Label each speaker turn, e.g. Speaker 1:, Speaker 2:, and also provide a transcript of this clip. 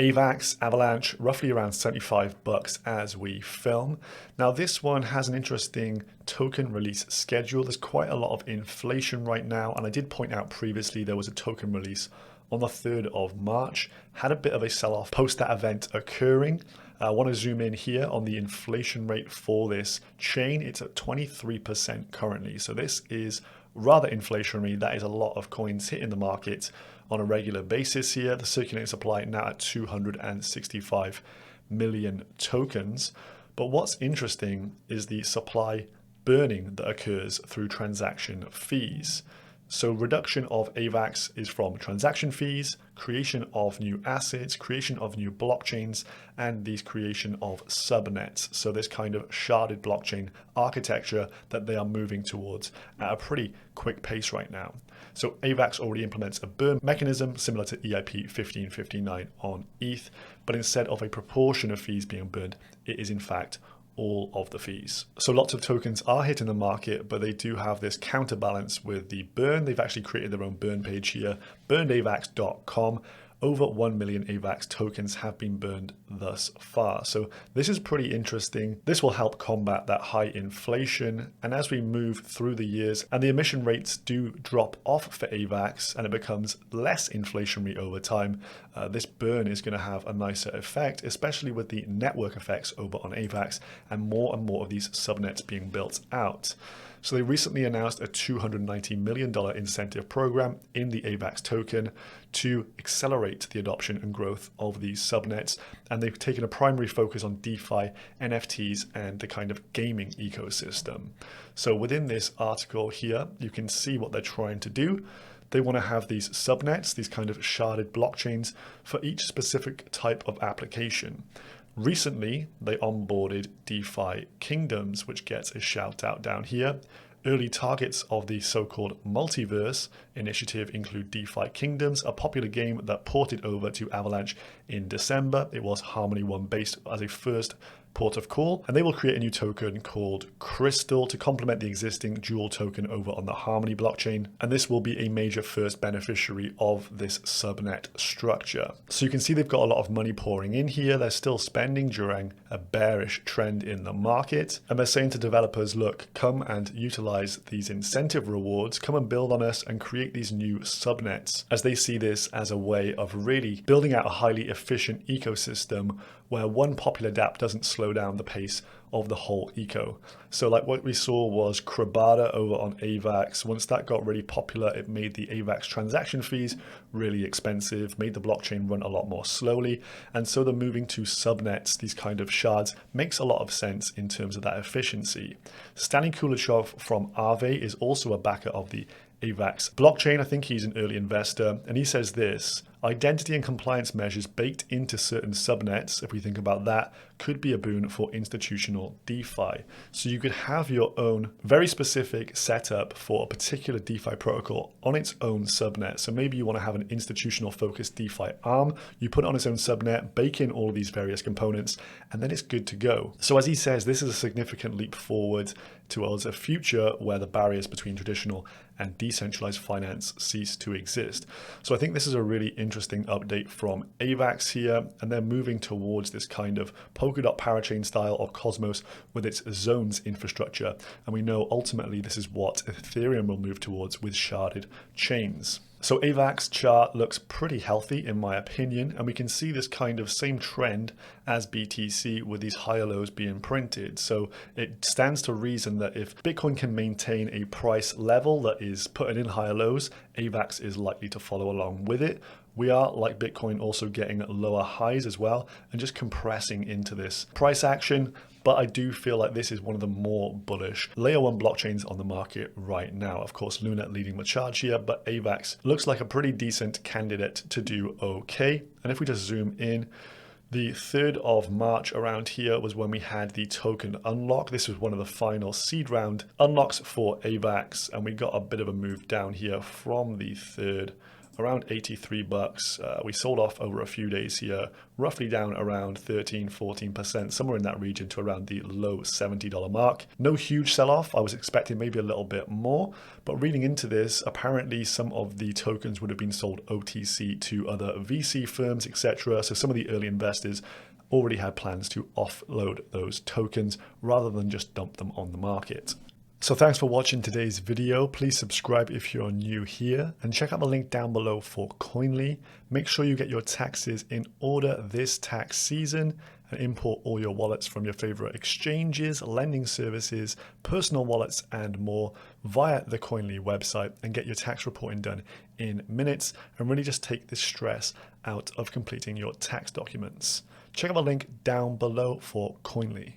Speaker 1: Avax, Avalanche, roughly around 75 bucks as we film. Now this one has an interesting token release schedule. There's quite a lot of inflation right now, and I did point out previously there was a token release on the 3rd of March, had a bit of a sell-off post that event occurring. I want to zoom in here on the inflation rate for this chain. It's at 23% currently. So this is rather inflationary. That is a lot of coins hitting the market on a regular basis here. The circulating supply now at 265 million tokens. But what's interesting is the supply burning that occurs through transaction fees. So reduction of Avax is from transaction fees, creation of new assets, creation of new blockchains, and the creation of subnets. So this kind of sharded blockchain architecture that they are moving towards at a pretty quick pace right now. So Avax already implements a burn mechanism similar to EIP 1559 on ETH, but instead of a proportion of fees being burned, it is in fact all of the fees. So lots of tokens are hitting the market, but they do have this counterbalance with the burn. They've actually created their own burn page here, burnedavax.com. Over 1 million Avax tokens have been burned thus far. So this is pretty interesting. This will help combat that high inflation. And as we move through the years and the emission rates do drop off for Avax and it becomes less inflationary over time, this burn is going to have a nicer effect, especially with the network effects over on Avax and more of these subnets being built out. So they recently announced a $290 million incentive program in the Avax token to accelerate the adoption and growth of these subnets. And they've taken a primary focus on DeFi, NFTs, and the kind of gaming ecosystem. So within this article here, you can see what they're trying to do. They want to have these subnets, these kind of sharded blockchains for each specific type of application. Recently, they onboarded DeFi Kingdoms, which gets a shout out down here. Early targets of the so-called multiverse initiative include DeFi Kingdoms, a popular game that ported over to Avalanche in December. It was Harmony 1 based as a first port of call, and they will create a new token called Crystal to complement the existing dual token over on the Harmony blockchain. And this will be a major first beneficiary of this subnet structure. So you can see they've got a lot of money pouring in here. They're still spending during a bearish trend in the market. And they're saying to developers, look, come and utilize these incentive rewards, come and build on us and create these new subnets, as they see this as a way of really building out a highly efficient ecosystem where one popular dApp doesn't slow down the pace of the whole eco. So like what we saw was Krabada over on Avax. Once that got really popular, it made the Avax transaction fees really expensive, made the blockchain run a lot more slowly. And so the moving to subnets, these kind of shards, makes a lot of sense in terms of that efficiency. Stanley Kuleshov from Aave is also a backer of the Avax blockchain. I think he's an early investor, and he says this: identity and compliance measures baked into certain subnets, if we think about that, could be a boon for institutional DeFi. So you could have your own very specific setup for a particular DeFi protocol on its own subnet. So maybe you want to have an institutional focused DeFi arm, you put it on its own subnet, bake in all of these various components, and then it's good to go. So as he says, this is a significant leap forward towards a future where the barriers between traditional and decentralized finance cease to exist. So I think this is a really interesting update from Avax here, and they're moving towards this kind of Polkadot parachain style of Cosmos with its zones infrastructure. And we know ultimately this is what Ethereum will move towards with sharded chains. So Avax chart looks pretty healthy in my opinion, and we can see this kind of same trend as BTC with these higher lows being printed. So it stands to reason that if Bitcoin can maintain a price level that is putting in higher lows, Avax is likely to follow along with it. We are, like Bitcoin, also getting lower highs as well and just compressing into this price action. But I do feel like this is one of the more bullish layer 1 blockchains on the market right now. Of course, Luna leading the charge here, but Avax looks like a pretty decent candidate to do okay. And if we just zoom in, the 3rd of March around here was when we had the token unlock. This was one of the final seed round unlocks for Avax, and we got a bit of a move down here from the 3rd around 83 bucks. We sold off over a few days here, roughly down around 13-14%, somewhere in that region to around the low $70 mark. No huge sell-off. I was expecting maybe a little bit more, but reading into this, apparently some of the tokens would have been sold OTC to other VC firms, etc. So some of the early investors already had plans to offload those tokens rather than just dump them on the market. So thanks for watching today's video. Please subscribe if you're new here and check out the link down below for Coinly. Make sure you get your taxes in order this tax season and import all your wallets from your favorite exchanges, lending services, personal wallets, and more via the Coinly website and get your tax reporting done in minutes and really just take the stress out of completing your tax documents. Check out the link down below for Coinly.